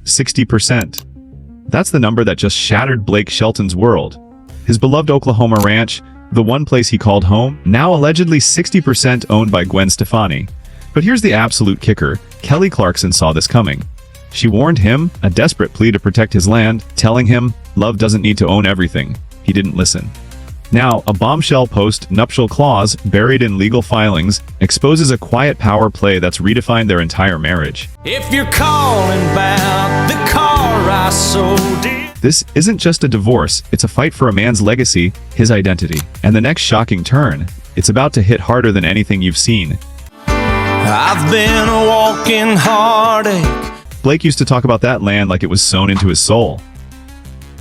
60%. That's the number that just shattered Blake Shelton's world. His beloved Oklahoma ranch, the one place he called home, now allegedly 60% owned by Gwen Stefani. But here's the absolute kicker. Kelly Clarkson saw this coming. She warned him, a desperate plea to protect his land, telling him, love doesn't need to own everything. He didn't listen. Now, a bombshell post-nuptial clause, buried in legal filings, exposes a quiet power play that's redefined their entire marriage. If you're calling about the car I sold it. This isn't just a divorce, it's a fight for a man's legacy, his identity. And the next shocking turn, it's about to hit harder than anything you've seen. I've been a walking heartache. Blake used to talk about that land like it was sewn into his soul.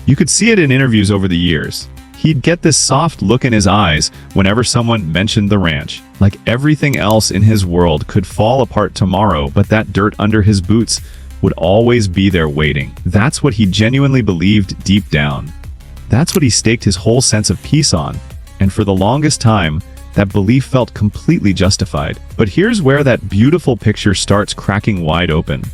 You could see it in interviews over the years. He'd get this soft look in his eyes whenever someone mentioned the ranch, like everything else in his world could fall apart tomorrow, but that dirt under his boots would always be there waiting. That's what he genuinely believed deep down. That's what he staked his whole sense of peace on. And for the longest time, that belief felt completely justified. But here's where that beautiful picture starts cracking wide open.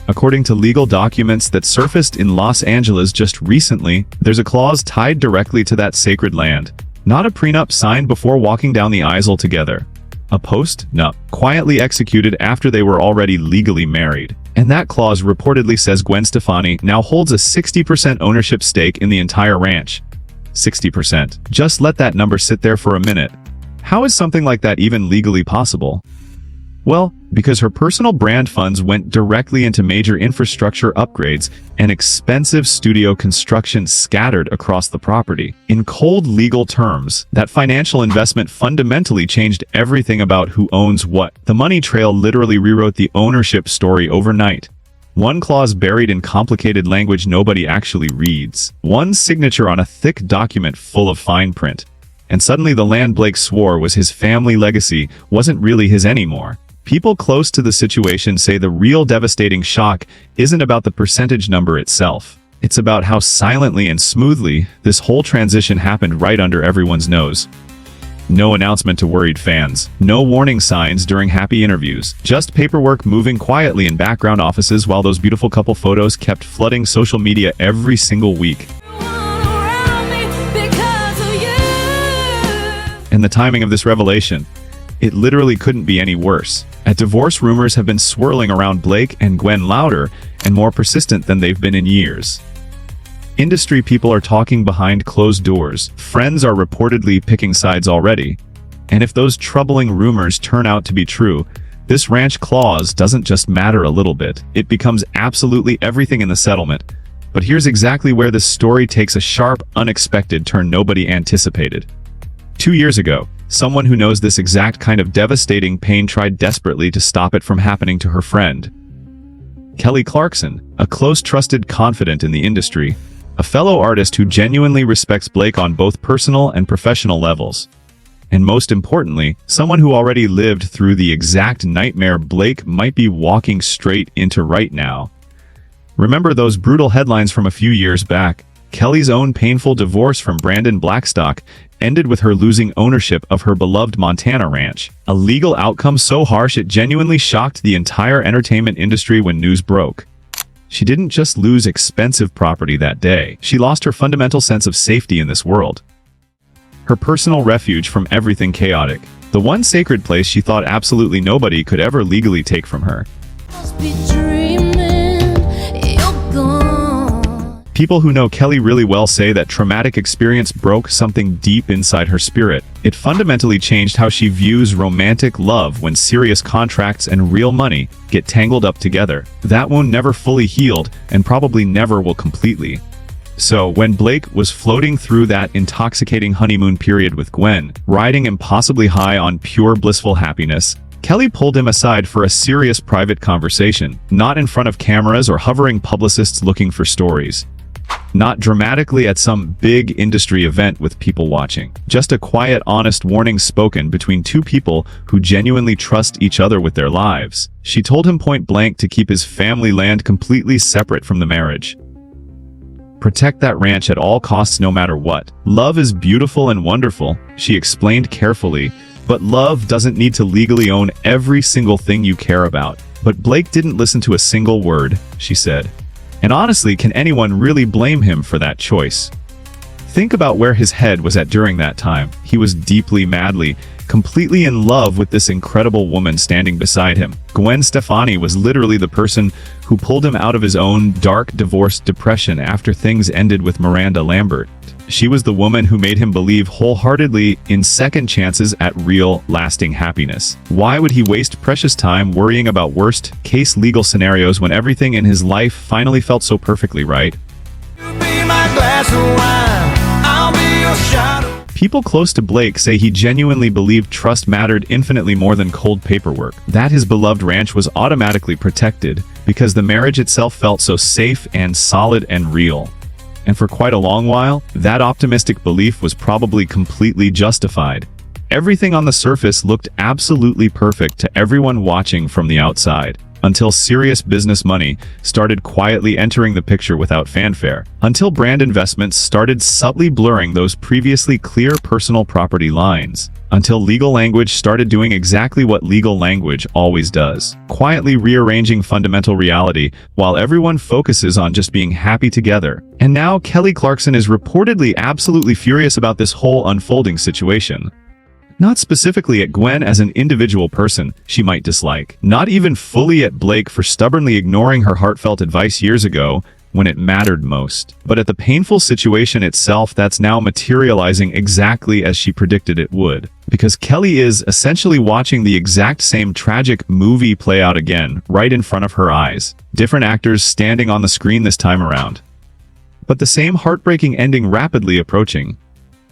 According to legal documents that surfaced in Los Angeles just recently, there's a clause tied directly to that sacred land. Not a prenup signed before walking down the aisle together. A post-nup, quietly executed after they were already legally married. And that clause reportedly says Gwen Stefani now holds a 60% ownership stake in the entire ranch. 60%. Just let that number sit there for a minute. How is something like that even legally possible? Well, because her personal brand funds went directly into major infrastructure upgrades and expensive studio construction scattered across the property. In cold legal terms, that financial investment fundamentally changed everything about who owns what. The money trail literally rewrote the ownership story overnight. One clause buried in complicated language nobody actually reads. One signature on a thick document full of fine print. And suddenly the land Blake swore was his family legacy wasn't really his anymore. People close to the situation say the real devastating shock isn't about the percentage number itself. It's about how silently and smoothly this whole transition happened right under everyone's nose. No announcement to worried fans. No warning signs during happy interviews. Just paperwork moving quietly in background offices while those beautiful couple photos kept flooding social media every single week. And the timing of this revelation, it literally couldn't be any worse. Divorce rumors have been swirling around Blake and Gwen louder and more persistent than they've been in years. Industry people are talking behind closed doors. Friends are reportedly picking sides already. And if those troubling rumors turn out to be true, this ranch clause doesn't just matter a little bit. It becomes absolutely everything in the settlement. But here's exactly where this story takes a sharp, unexpected turn nobody anticipated. 2 years ago, someone who knows this exact kind of devastating pain tried desperately to stop it from happening to her friend. Kelly Clarkson, a close trusted confidant in the industry, a fellow artist who genuinely respects Blake on both personal and professional levels. And most importantly, someone who already lived through the exact nightmare Blake might be walking straight into right now. Remember those brutal headlines from a few years back? Kelly's own painful divorce from Brandon Blackstock ended with her losing ownership of her beloved Montana ranch. A legal outcome so harsh it genuinely shocked the entire entertainment industry when news broke. She didn't just lose expensive property that day, she lost her fundamental sense of safety in this world. Her personal refuge from everything chaotic. The one sacred place she thought absolutely nobody could ever legally take from her. People who know Kelly really well say that traumatic experience broke something deep inside her spirit. It fundamentally changed how she views romantic love when serious contracts and real money get tangled up together. That wound never fully healed and probably never will completely. So, when Blake was floating through that intoxicating honeymoon period with Gwen, riding impossibly high on pure blissful happiness, Kelly pulled him aside for a serious private conversation, not in front of cameras or hovering publicists looking for stories. Not dramatically at some big industry event with people watching. Just a quiet, honest warning spoken between two people who genuinely trust each other with their lives. She told him point blank to keep his family land completely separate from the marriage. Protect that ranch at all costs no matter what. Love is beautiful and wonderful, she explained carefully, but love doesn't need to legally own every single thing you care about. But Blake didn't listen to a single word, she said. And honestly, can anyone really blame him for that choice? Think about where his head was at during that time. He was deeply, madly, completely in love with this incredible woman standing beside him. Gwen Stefani was literally the person who pulled him out of his own dark divorce depression after things ended with Miranda Lambert. She was the woman who made him believe wholeheartedly in second chances at real, lasting happiness. Why would he waste precious time worrying about worst-case legal scenarios when everything in his life finally felt so perfectly right? You be my glass of wine, I'll be your shadow. People close to Blake say he genuinely believed trust mattered infinitely more than cold paperwork, that his beloved ranch was automatically protected because the marriage itself felt so safe and solid and real. And for quite a long while, that optimistic belief was probably completely justified. Everything on the surface looked absolutely perfect to everyone watching from the outside, until serious business money started quietly entering the picture without fanfare, until brand investments started subtly blurring those previously clear personal property lines, until legal language started doing exactly what legal language always does, quietly rearranging fundamental reality while everyone focuses on just being happy together. And now Kelly Clarkson is reportedly absolutely furious about this whole unfolding situation. Not specifically at Gwen as an individual person she might dislike, not even fully at Blake for stubbornly ignoring her heartfelt advice years ago when it mattered most, but at the painful situation itself that's now materializing exactly as she predicted it would. Because Kelly is essentially watching the exact same tragic movie play out again, right in front of her eyes. Different actors standing on the screen this time around, but the same heartbreaking ending rapidly approaching.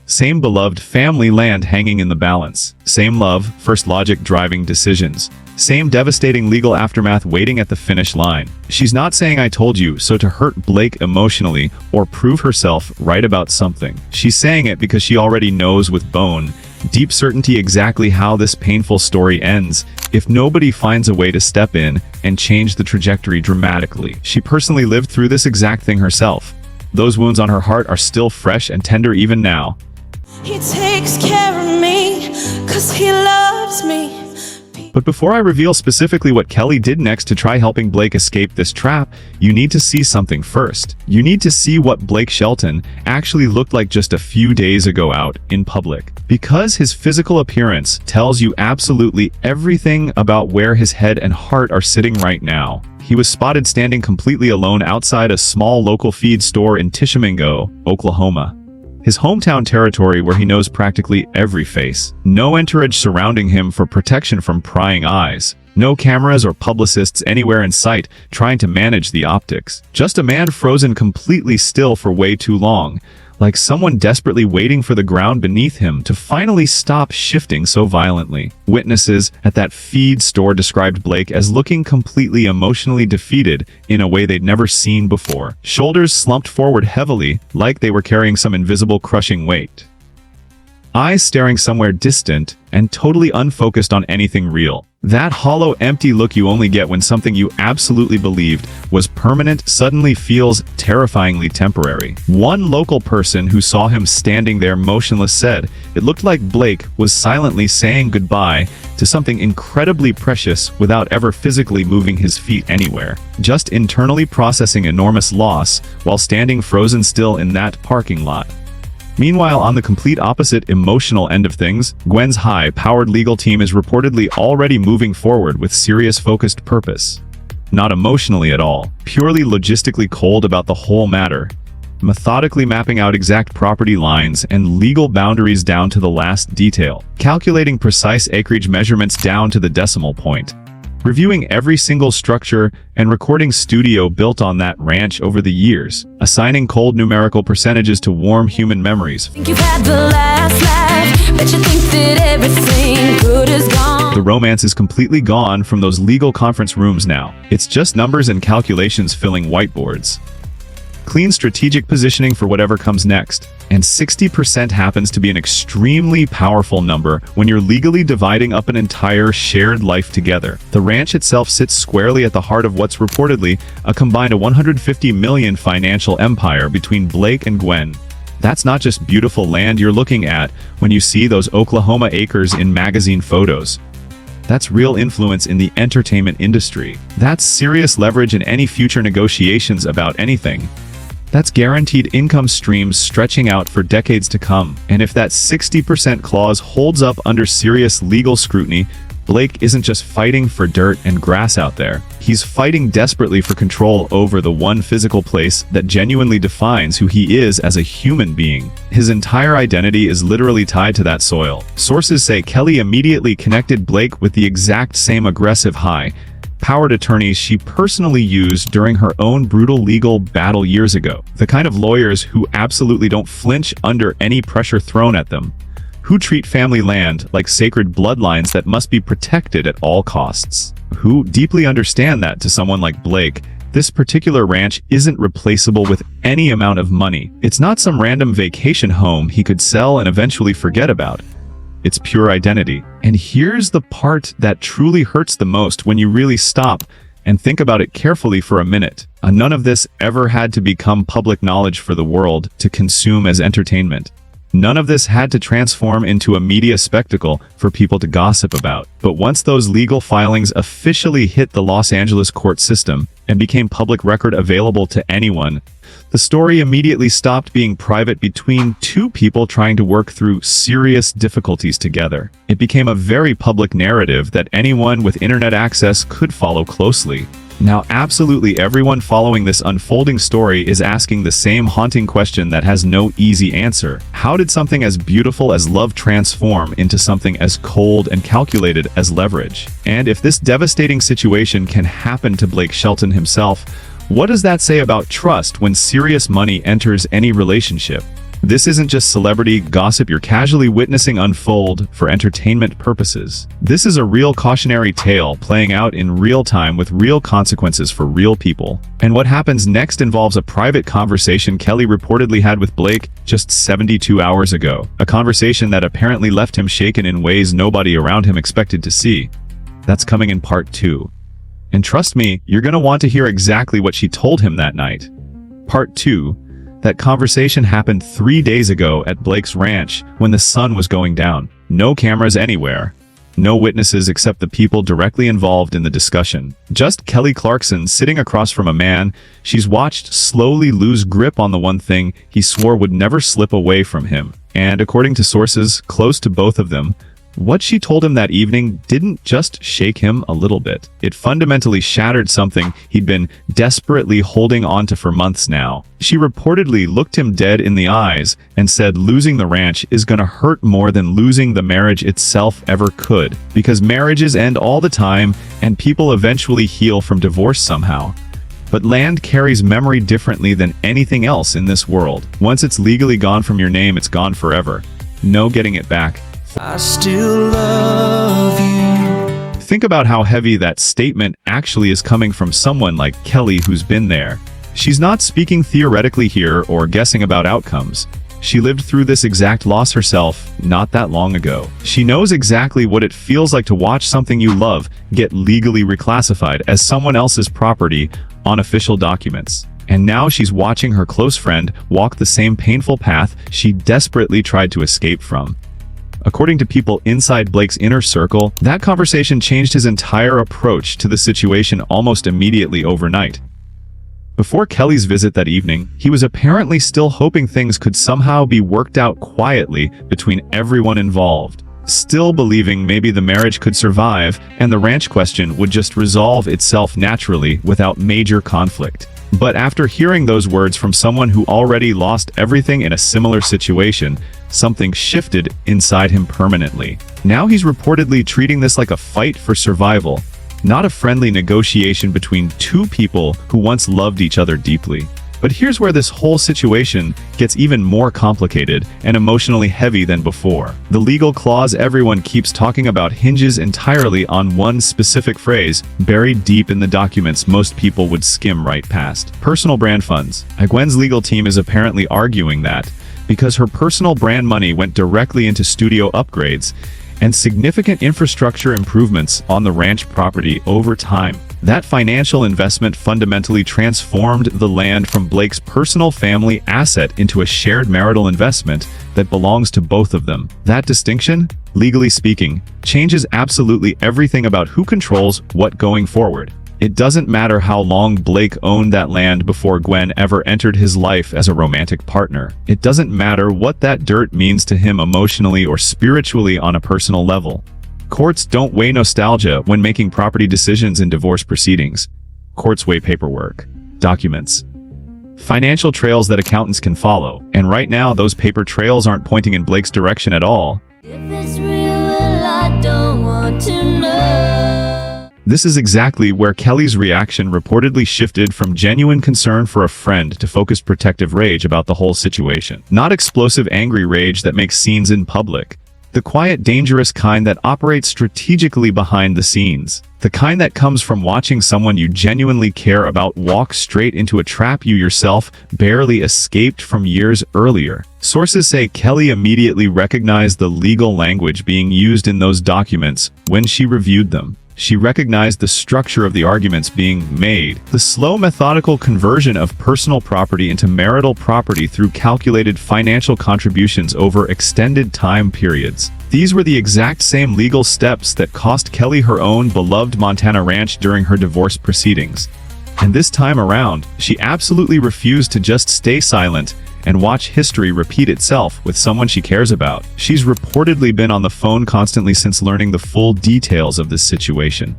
Same beloved family land hanging in the balance. Same love, first logic driving decisions. Same devastating legal aftermath waiting at the finish line. She's not saying I told you so to hurt Blake emotionally or prove herself right about something. She's saying it because she already knows with bone, deep certainty exactly how this painful story ends if nobody finds a way to step in and change the trajectory dramatically. She personally lived through this exact thing herself. Those wounds on her heart are still fresh and tender even now. He takes care of me, 'cause he loves me. But before I reveal specifically what Kelly did next to try helping Blake escape this trap, you need to see something first. You need to see what Blake Shelton actually looked like just a few days ago out in public. Because his physical appearance tells you absolutely everything about where his head and heart are sitting right now. He was spotted standing completely alone outside a small local feed store in Tishomingo, Oklahoma. His hometown territory where he knows practically every face. No entourage surrounding him for protection from prying eyes. No cameras or publicists anywhere in sight trying to manage the optics. Just a man frozen completely still for way too long, like someone desperately waiting for the ground beneath him to finally stop shifting so violently. Witnesses at that feed store described Blake as looking completely emotionally defeated in a way they'd never seen before. Shoulders slumped forward heavily, like they were carrying some invisible crushing weight. Eyes staring somewhere distant and totally unfocused on anything real. That hollow, empty look you only get when something you absolutely believed was permanent suddenly feels terrifyingly temporary. One local person who saw him standing there motionless said it looked like Blake was silently saying goodbye to something incredibly precious without ever physically moving his feet anywhere. Just internally processing enormous loss while standing frozen still in that parking lot. Meanwhile, on the complete opposite emotional end of things, Gwen's high-powered legal team is reportedly already moving forward with serious focused purpose. Not emotionally at all, purely logistically cold about the whole matter. Methodically mapping out exact property lines and legal boundaries down to the last detail. Calculating precise acreage measurements down to the decimal point. Reviewing every single structure and recording studio built on that ranch over the years, assigning cold numerical percentages to warm human memories. Think you've had the last laugh, bet you think that everything good is gone. The romance is completely gone from those legal conference rooms now. It's just numbers and calculations filling whiteboards. Clean strategic positioning for whatever comes next. And 60% happens to be an extremely powerful number when you're legally dividing up an entire shared life together. The ranch itself sits squarely at the heart of what's reportedly a combined $150 million financial empire between Blake and Gwen. That's not just beautiful land you're looking at when you see those Oklahoma acres in magazine photos. That's real influence in the entertainment industry. That's serious leverage in any future negotiations about anything. That's guaranteed income streams stretching out for decades to come. And if that 60% clause holds up under serious legal scrutiny, Blake isn't just fighting for dirt and grass out there. He's fighting desperately for control over the one physical place that genuinely defines who he is as a human being. His entire identity is literally tied to that soil. Sources say Kelly immediately connected Blake with the exact same aggressive high-powered attorneys she personally used during her own brutal legal battle years ago. The kind of lawyers who absolutely don't flinch under any pressure thrown at them, who treat family land like sacred bloodlines that must be protected at all costs, who deeply understand that to someone like Blake, this particular ranch isn't replaceable with any amount of money. It's not some random vacation home he could sell and eventually forget about. It's pure identity. And here's the part that truly hurts the most when you really stop and think about it carefully for a minute. None of this ever had to become public knowledge for the world to consume as entertainment. None of this had to transform into a media spectacle for people to gossip about. But once those legal filings officially hit the Los Angeles court system and became public record available to anyone, the story immediately stopped being private between two people trying to work through serious difficulties together. It became a very public narrative that anyone with internet access could follow closely. Now, absolutely everyone following this unfolding story is asking the same haunting question that has no easy answer. How did something as beautiful as love transform into something as cold and calculated as leverage? And if this devastating situation can happen to Blake Shelton himself, what does that say about trust when serious money enters any relationship? This isn't just celebrity gossip you're casually witnessing unfold for entertainment purposes. This is a real cautionary tale playing out in real time with real consequences for real people. And what happens next involves a private conversation Kelly reportedly had with Blake just 72 hours ago. A conversation that apparently left him shaken in ways nobody around him expected to see. That's coming in part 2. And trust me, you're gonna want to hear exactly what she told him that night. Part 2. That conversation happened 3 days ago at Blake's ranch when the sun was going down. No cameras anywhere. No witnesses except the people directly involved in the discussion. Just Kelly Clarkson sitting across from a man she's watched slowly lose grip on the one thing he swore would never slip away from him. And according to sources close to both of them, what she told him that evening didn't just shake him a little bit. It fundamentally shattered something he'd been desperately holding onto for months now. She reportedly looked him dead in the eyes and said losing the ranch is gonna hurt more than losing the marriage itself ever could, because marriages end all the time and people eventually heal from divorce somehow. But land carries memory differently than anything else in this world. Once it's legally gone from your name, it's gone forever. No getting it back. I still love you. Think about how heavy that statement actually is coming from someone like Kelly who's been there. She's not speaking theoretically here or guessing about outcomes. She lived through this exact loss herself not that long ago. She knows exactly what it feels like to watch something you love get legally reclassified as someone else's property on official documents. And now she's watching her close friend walk the same painful path she desperately tried to escape from. According to people inside Blake's inner circle, that conversation changed his entire approach to the situation almost immediately overnight. Before Kelly's visit that evening, he was apparently still hoping things could somehow be worked out quietly between everyone involved. Still believing maybe the marriage could survive and the ranch question would just resolve itself naturally without major conflict. But after hearing those words from someone who already lost everything in a similar situation, something shifted inside him permanently. Now he's reportedly treating this like a fight for survival, not a friendly negotiation between two people who once loved each other deeply. But here's where this whole situation gets even more complicated and emotionally heavy than before. The legal clause everyone keeps talking about hinges entirely on one specific phrase, buried deep in the documents most people would skim right past. Personal brand funds. Gwen's legal team is apparently arguing that because her personal brand money went directly into studio upgrades and significant infrastructure improvements on the ranch property over time. That financial investment fundamentally transformed the land from Blake's personal family asset into a shared marital investment that belongs to both of them. That distinction, legally speaking, changes absolutely everything about who controls what going forward. It doesn't matter how long Blake owned that land before Gwen ever entered his life as a romantic partner. It doesn't matter what that dirt means to him emotionally or spiritually on a personal level. Courts don't weigh nostalgia when making property decisions in divorce proceedings. Courts weigh paperwork, documents, financial trails that accountants can follow. And right now, those paper trails aren't pointing in Blake's direction at all. If it's real, well, I don't want to know. This is exactly where Kelly's reaction reportedly shifted from genuine concern for a friend to focused protective rage about the whole situation. Not explosive angry rage that makes scenes in public. The quiet, dangerous kind that operates strategically behind the scenes. The kind that comes from watching someone you genuinely care about walk straight into a trap you yourself barely escaped from years earlier. Sources say Kelly immediately recognized the legal language being used in those documents when she reviewed them. She recognized the structure of the arguments being made, the slow, methodical conversion of personal property into marital property through calculated financial contributions over extended time periods. These were the exact same legal steps that cost Kelly her own beloved Montana ranch during her divorce proceedings. And this time around, she absolutely refused to just stay silent and watch history repeat itself with someone she cares about. She's reportedly been on the phone constantly since learning the full details of this situation,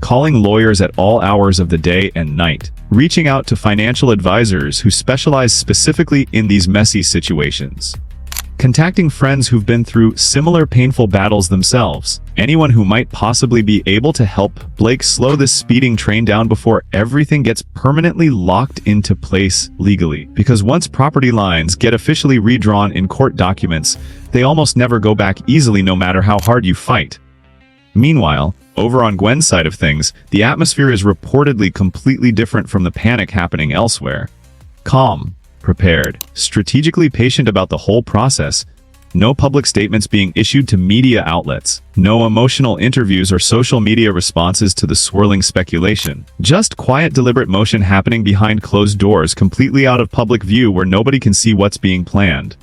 calling lawyers at all hours of the day and night, reaching out to financial advisors who specialize specifically in these messy situations, contacting friends who've been through similar painful battles themselves, anyone who might possibly be able to help Blake slow this speeding train down before everything gets permanently locked into place legally. Because once property lines get officially redrawn in court documents, they almost never go back easily no matter how hard you fight. Meanwhile, over on Gwen's side of things, the atmosphere is reportedly completely different from the panic happening elsewhere. Calm, prepared, strategically patient about the whole process. No public statements being issued to media outlets. No emotional interviews or social media responses to the swirling speculation. Just quiet, deliberate motion happening behind closed doors, completely out of public view where nobody can see what's being planned.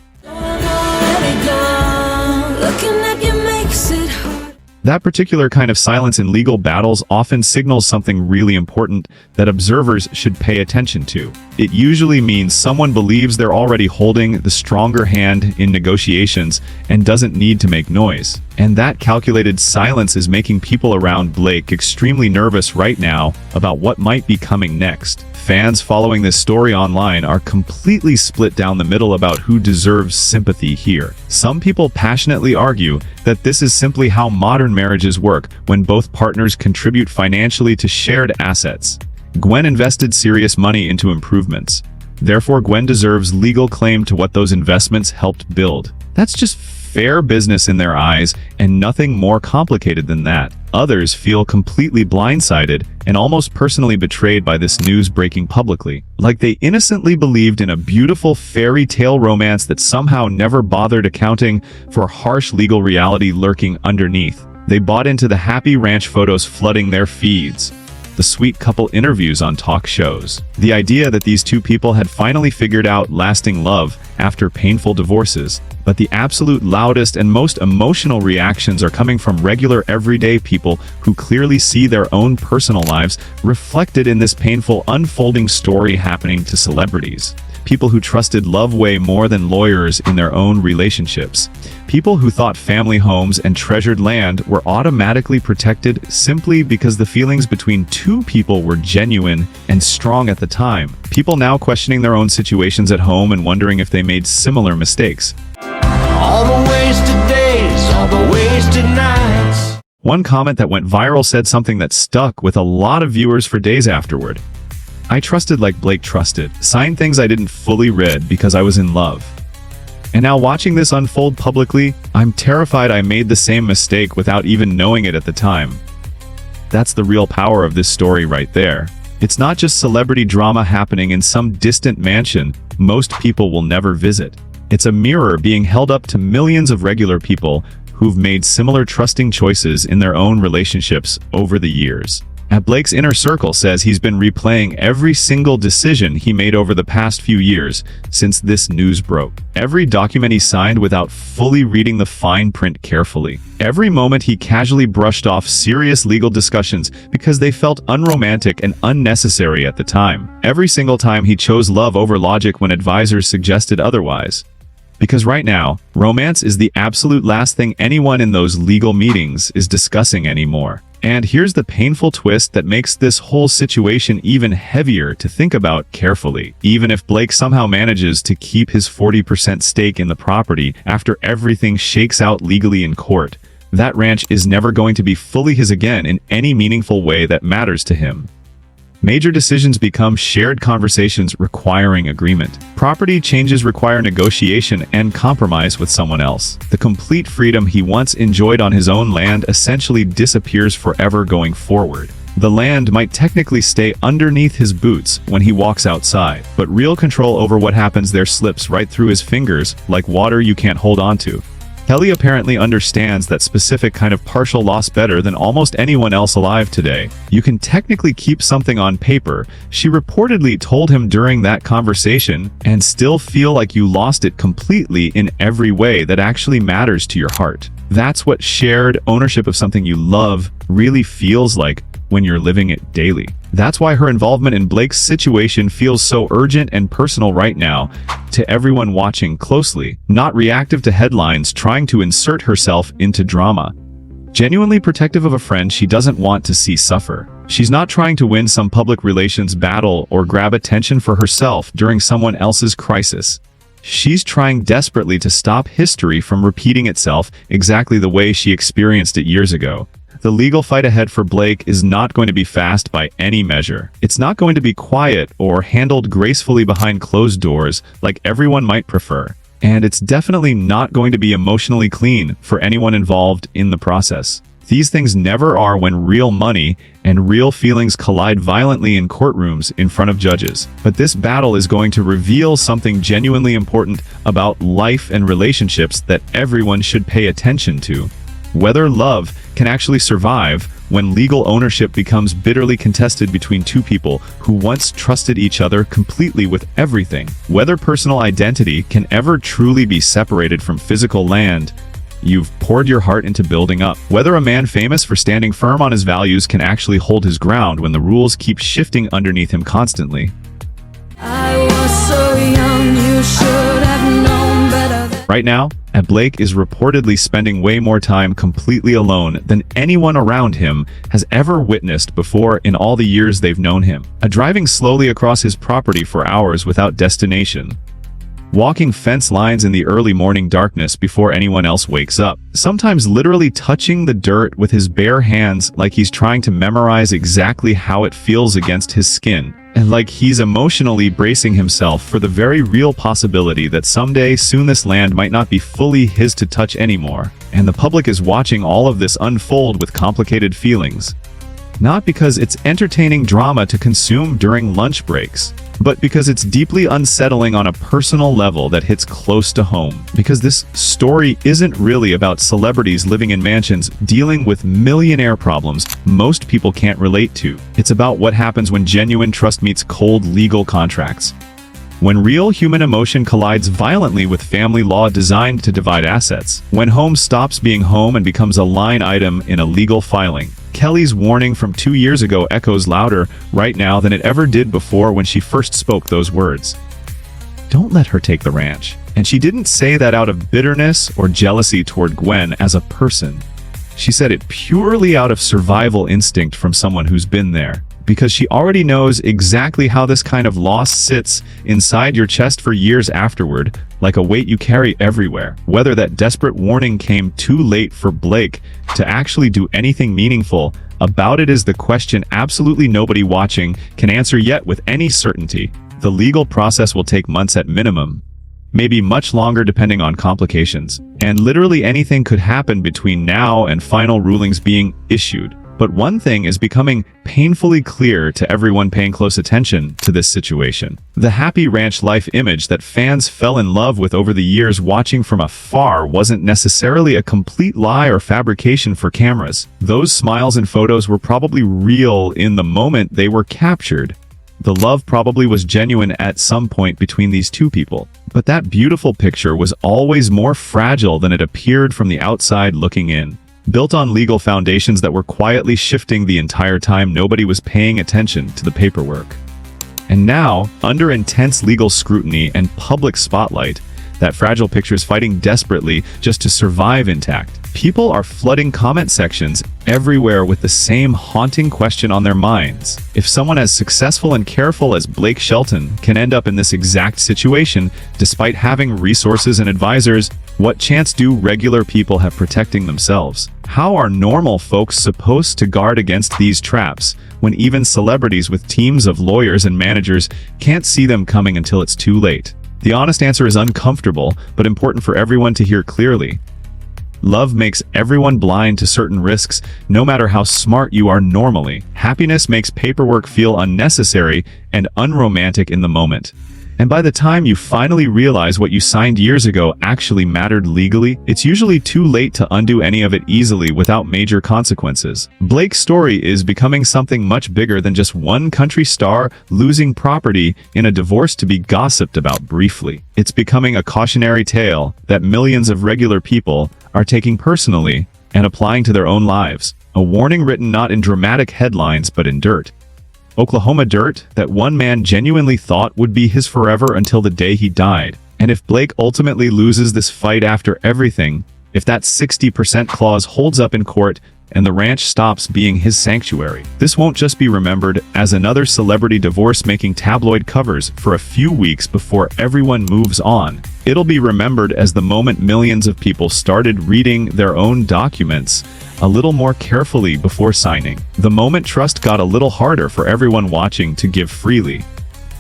That particular kind of silence in legal battles often signals something really important that observers should pay attention to. It usually means someone believes they're already holding the stronger hand in negotiations and doesn't need to make noise. And that calculated silence is making people around Blake extremely nervous right now about what might be coming next. Fans following this story online are completely split down the middle about who deserves sympathy here. Some people passionately argue that this is simply how modern marriages work when both partners contribute financially to shared assets. Gwen invested serious money into improvements. Therefore, Gwen deserves legal claim to what those investments helped build. That's just fair business in their eyes, and nothing more complicated than that. Others feel completely blindsided and almost personally betrayed by this news breaking publicly, like they innocently believed in a beautiful fairy tale romance that somehow never bothered accounting for harsh legal reality lurking underneath. They bought into the happy ranch photos flooding their feeds, the sweet couple interviews on talk shows, the idea that these two people had finally figured out lasting love after painful divorces. But the absolute loudest and most emotional reactions are coming from regular everyday people who clearly see their own personal lives reflected in this painful unfolding story happening to celebrities. People who trusted love way more than lawyers in their own relationships. People who thought family homes and treasured land were automatically protected simply because the feelings between two people were genuine and strong at the time. People now questioning their own situations at home and wondering if they made similar mistakes. All the wasted days, all the wasted nights. One comment that went viral said something that stuck with a lot of viewers for days afterward. I trusted like Blake trusted, signed things I didn't fully read because I was in love. And now watching this unfold publicly, I'm terrified I made the same mistake without even knowing it at the time. That's the real power of this story right there. It's not just celebrity drama happening in some distant mansion most people will never visit. It's a mirror being held up to millions of regular people who've made similar trusting choices in their own relationships over the years. At Blake's inner circle says he's been replaying every single decision he made over the past few years since this news broke. Every document he signed without fully reading the fine print carefully. Every moment he casually brushed off serious legal discussions because they felt unromantic and unnecessary at the time. Every single time he chose love over logic when advisors suggested otherwise. Because right now, romance is the absolute last thing anyone in those legal meetings is discussing anymore. And here's the painful twist that makes this whole situation even heavier to think about carefully. Even if Blake somehow manages to keep his 40% stake in the property after everything shakes out legally in court, that ranch is never going to be fully his again in any meaningful way that matters to him. Major decisions become shared conversations requiring agreement. Property changes require negotiation and compromise with someone else. The complete freedom he once enjoyed on his own land essentially disappears forever going forward. The land might technically stay underneath his boots when he walks outside, but real control over what happens there slips right through his fingers like water you can't hold on to. Kelly apparently understands that specific kind of partial loss better than almost anyone else alive today. You can technically keep something on paper, she reportedly told him during that conversation, and still feel like you lost it completely in every way that actually matters to your heart. That's what shared ownership of something you love really feels like when you're living it daily. That's why her involvement in Blake's situation feels so urgent and personal right now to everyone watching closely, not reactive to headlines trying to insert herself into drama. Genuinely protective of a friend she doesn't want to see suffer. She's not trying to win some public relations battle or grab attention for herself during someone else's crisis. She's trying desperately to stop history from repeating itself exactly the way she experienced it years ago. The legal fight ahead for Blake is not going to be fast by any measure. It's not going to be quiet or handled gracefully behind closed doors like everyone might prefer. And it's definitely not going to be emotionally clean for anyone involved in the process. These things never are when real money and real feelings collide violently in courtrooms in front of judges. But this battle is going to reveal something genuinely important about life and relationships that everyone should pay attention to. Whether love can actually survive when legal ownership becomes bitterly contested between two people who once trusted each other completely with everything. Whether personal identity can ever truly be separated from physical land you've poured your heart into building up. Whether a man famous for standing firm on his values can actually hold his ground when the rules keep shifting underneath him constantly. I was so young, you should have known better. Right now, Blake is reportedly spending way more time completely alone than anyone around him has ever witnessed before in all the years they've known him. Driving slowly across his property for hours without destination. Walking fence lines in the early morning darkness before anyone else wakes up. Sometimes literally touching the dirt with his bare hands like he's trying to memorize exactly how it feels against his skin. And like he's emotionally bracing himself for the very real possibility that someday soon this land might not be fully his to touch anymore. And the public is watching all of this unfold with complicated feelings. Not because it's entertaining drama to consume during lunch breaks, but because it's deeply unsettling on a personal level that hits close to home. Because this story isn't really about celebrities living in mansions dealing with millionaire problems most people can't relate to. It's about what happens when genuine trust meets cold legal contracts. When real human emotion collides violently with family law designed to divide assets. When home stops being home and becomes a line item in a legal filing. Kelly's warning from 2 years ago echoes louder right now than it ever did before when she first spoke those words. Don't let her take the ranch. And she didn't say that out of bitterness or jealousy toward Gwen as a person. She said it purely out of survival instinct from someone who's been there. Because she already knows exactly how this kind of loss sits inside your chest for years afterward, like a weight you carry everywhere. Whether that desperate warning came too late for Blake to actually do anything meaningful about it is the question absolutely nobody watching can answer yet with any certainty. The legal process will take months at minimum, maybe much longer depending on complications. And literally anything could happen between now and final rulings being issued. But one thing is becoming painfully clear to everyone paying close attention to this situation. The happy ranch life image that fans fell in love with over the years watching from afar wasn't necessarily a complete lie or fabrication for cameras. Those smiles and photos were probably real in the moment they were captured. The love probably was genuine at some point between these two people. But that beautiful picture was always more fragile than it appeared from the outside looking in. Built on legal foundations that were quietly shifting the entire time nobody was paying attention to the paperwork. And now, under intense legal scrutiny and public spotlight, that fragile picture is fighting desperately just to survive intact. People are flooding comment sections everywhere with the same haunting question on their minds. If someone as successful and careful as Blake Shelton can end up in this exact situation, despite having resources and advisors, what chance do regular people have protecting themselves? How are normal folks supposed to guard against these traps when even celebrities with teams of lawyers and managers can't see them coming until it's too late? The honest answer is uncomfortable, but important for everyone to hear clearly. Love makes everyone blind to certain risks, no matter how smart you are normally. Happiness makes paperwork feel unnecessary and unromantic in the moment. And by the time you finally realize what you signed years ago actually mattered legally, it's usually too late to undo any of it easily without major consequences. Blake's story is becoming something much bigger than just one country star losing property in a divorce to be gossiped about briefly. It's becoming a cautionary tale that millions of regular people are taking personally and applying to their own lives. A warning written not in dramatic headlines but in dirt. Oklahoma dirt that one man genuinely thought would be his forever until the day he died. And if Blake ultimately loses this fight after everything, if that 60% clause holds up in court and the ranch stops being his sanctuary, this won't just be remembered as another celebrity divorce making tabloid covers for a few weeks before everyone moves on. It'll be remembered as the moment millions of people started reading their own documents a little more carefully before signing. The moment trust got a little harder for everyone watching to give freely.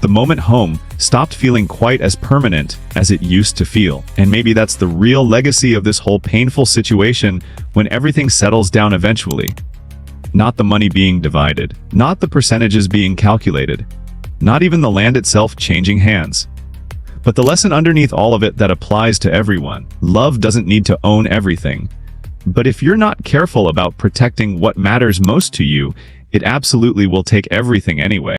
The moment home stopped feeling quite as permanent as it used to feel. And maybe that's the real legacy of this whole painful situation when everything settles down eventually. Not the money being divided, not the percentages being calculated, not even the land itself changing hands. But the lesson underneath all of it that applies to everyone. Love doesn't need to own everything. But if you're not careful about protecting what matters most to you, it absolutely will take everything anyway.